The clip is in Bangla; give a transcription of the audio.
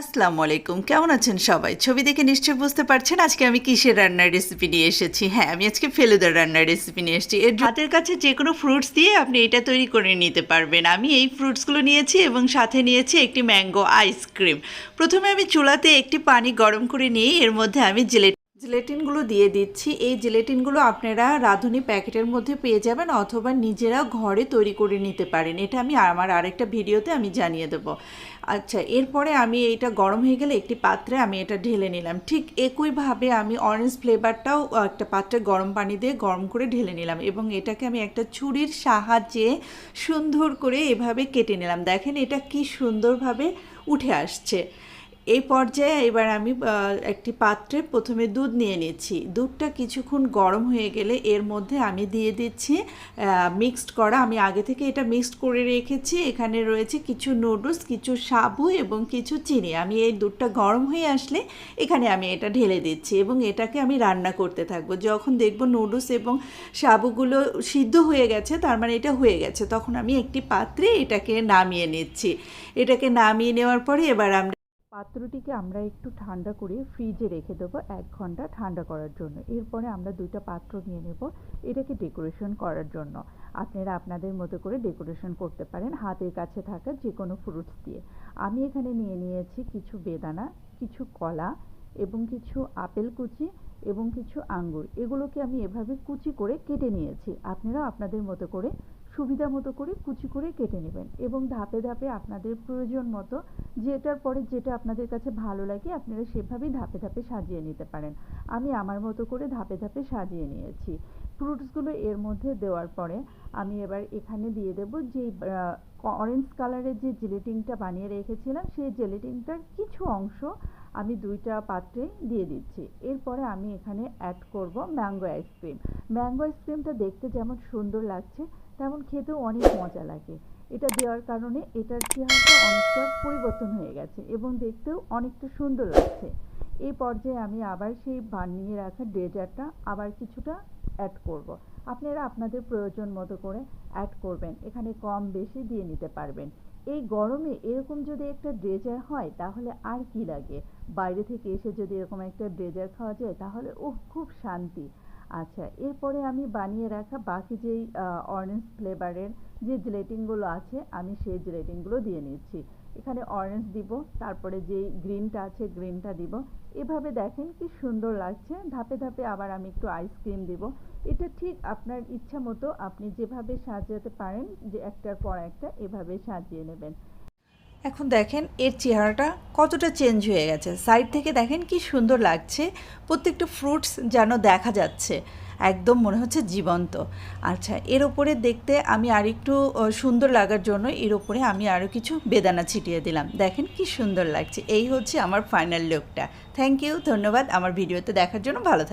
আসসালামু আলাইকুম, কেমন আছেন সবাই? ছবি দেখে নিশ্চয়ই বুঝতে পারছেন আজকে আমি কিসের রান্নার রেসিপি নিয়ে এসেছি। হ্যাঁ, আমি আজকে ফেলুদার রান্নার রেসিপি নিয়ে এসেছি। হাতের কাছে যে কোনো ফ্রুটস দিয়ে আপনি এটা তৈরি করে নিতে পারবেন। আমি এই ফ্রুটসগুলো নিয়েছি এবং সাথে নিয়েছি একটি ম্যাঙ্গো আইসক্রিম। প্রথমে আমি চুলাতে একটি পানি গরম করে নিয়ে এর মধ্যে আমি জেলেটিনগুলো দিয়ে দিচ্ছি। এই জেলেটিনগুলো আপনারা রাঁধুনি প্যাকেটের মধ্যে পেয়ে যাবেন অথবা নিজেরা ঘরে তৈরি করে নিতে পারেন। এটা আমি আমার আরেকটা ভিডিওতে আমি জানিয়ে দেবো। আচ্ছা, এরপরে আমি এটা গরম হয়ে গেলে একটি পাত্রে আমি এটা ঢেলে নিলাম। ঠিক একইভাবে আমি অরেঞ্জ ফ্লেভারটাও একটা পাত্রে গরম পানি দিয়ে গরম করে ঢেলে নিলাম এবং এটাকে আমি একটা ছুরির সাহায্যে সুন্দর করে এভাবে কেটে নিলাম। দেখেন এটা কি সুন্দরভাবে উঠে আসছে। এই পর্যায়ে এবার আমি একটি পাত্রে প্রথমে দুধ নিয়ে নিচ্ছি। দুধটা কিছুক্ষণ গরম হয়ে গেলে এর মধ্যে আমি দিয়ে দিচ্ছি মিক্সড করা, আমি আগে থেকে এটা মিক্সড করে রেখেছি। এখানে রয়েছে কিছু নুডলস, কিছু সাবু এবং কিছু চিনি। আমি এই দুধটা গরম হয়ে আসলে এখানে আমি এটা ঢেলে দিচ্ছি এবং এটাকে আমি রান্না করতে থাকবো। যখন দেখব নুডলস এবং সাবুগুলো সিদ্ধ হয়ে গেছে, তার মানে এটা হয়ে গেছে, তখন আমি একটি পাত্রে এটাকে নামিয়ে নিচ্ছি। এটাকে নামিয়ে নেওয়ার পরে এবার পাত্রটিকে আমরা একটু ঠান্ডা করে ফ্রিজে রেখে দেবো 1 ঘন্টা ঠান্ডা করার জন্য। এরপরে আমরা 2টা পাত্র নিয়ে নেব এটাকে ডেকোরেশন করার জন্য। আপনারা আপনাদের মতো করে ডেকোরেশন করতে পারেন হাতের কাছে থাকা যে কোনো ফ্রুটস দিয়ে। আমি এখানে নিয়ে নিয়েছি কিছু বেদানা, কিছু কলা এবং কিছু আপেল কুচি এবং কিছু আঙ্গুর। এগুলোকে আমি এভাবে কুচি করে কেটে নিয়েছি। আপনারা আপনাদের মতো করে সুবিধা মতো করে কুচি করে কেটে নেবেন এবং ধাপে ধাপে আপনাদের প্রয়োজন মতো যেটার পরে যেটা আপনাদের কাছে ভালো লাগে আপনারা সেভাবেই ধাপে ধাপে সাজিয়ে নিতে পারেন। আমি আমার মতো করে ধাপে ধাপে সাজিয়ে নিয়েছি। ফ্রুটসগুলো এর মধ্যে দেওয়ার পরে আমি এবার এখানে দিয়ে দেব যে অরেঞ্জ কালারের যে জেলেটিনটা বানিয়ে রেখেছিলাম সেই জেলেটিনটার কিছু অংশ আমি 2টা পাত্রে দিয়ে দিচ্ছি। এরপরে আমি এখানে অ্যাড করব ম্যাঙ্গো আইসক্রিম। ম্যাঙ্গো আইসক্রিমটা দেখতে যেমন সুন্দর লাগছে তেমন খেতেও অনেক মজা লাগে। এটা দেওয়ার কারণে এটার চেহারাটা অনেকটা পরিবর্তন হয়ে গেছে এবং দেখতেও অনেকটা সুন্দর লাগছে। এই পর্যায়ে আমি আবার সেই বানিয়ে রাখা ডেজার্টটা আবার কিছুটা অ্যাড করব। আপনারা আপনাদের প্রয়োজন মতো করে অ্যাড করবেন, এখানে কম বেশি দিয়ে নিতে পারবেন। এই গরমে এরকম যদি একটা ডেজার্ট হয় তাহলে আর কি লাগে। বাইরে থেকে এসে যদি এরকম একটা ডেজার্ট খাওয়া যায় তাহলে খুব শান্তি। আচ্ছা, এরপরে আমি বানিয়ে রাখা বাকি যেই অরেঞ্জ ফ্লেভারের যে জেলেটিনগুলো আছে আমি সেই জেলেটিনগুলো দিয়ে নিচ্ছি। এখানে অরেঞ্জ দিব, তারপরে যেই গ্রিনটা আছে গ্রিনটা দিব। এভাবে দেখেন কি সুন্দর লাগছে। ধাপে ধাপে আবার আমি একটু আইসক্রিম দিব। এটা ঠিক আপনার ইচ্ছা মতো আপনি যেভাবে সাজাতে পারেন, যে একটার পর একটা এভাবে সাজিয়ে নেবেন। এখন দেখেন এর চেহারাটা কতটা চেঞ্জ হয়ে গেছে। সাইড থেকে দেখেন কি সুন্দর লাগছে, প্রত্যেকটা ফ্রুটস যেন দেখা যাচ্ছে, একদম মনে হচ্ছে জীবন্ত। আচ্ছা, এর ওপরে দেখতে আমি আরেকটু সুন্দর লাগার জন্য এর ওপরে আমি আরও কিছু বেদানা ছিটিয়ে দিলাম। দেখেন কি সুন্দর লাগছে। এই হচ্ছে আমার ফাইনাল লুকটা। থ্যাংক ইউ, ধন্যবাদ আমার ভিডিওতে দেখার জন্য। ভালো থাকবেন।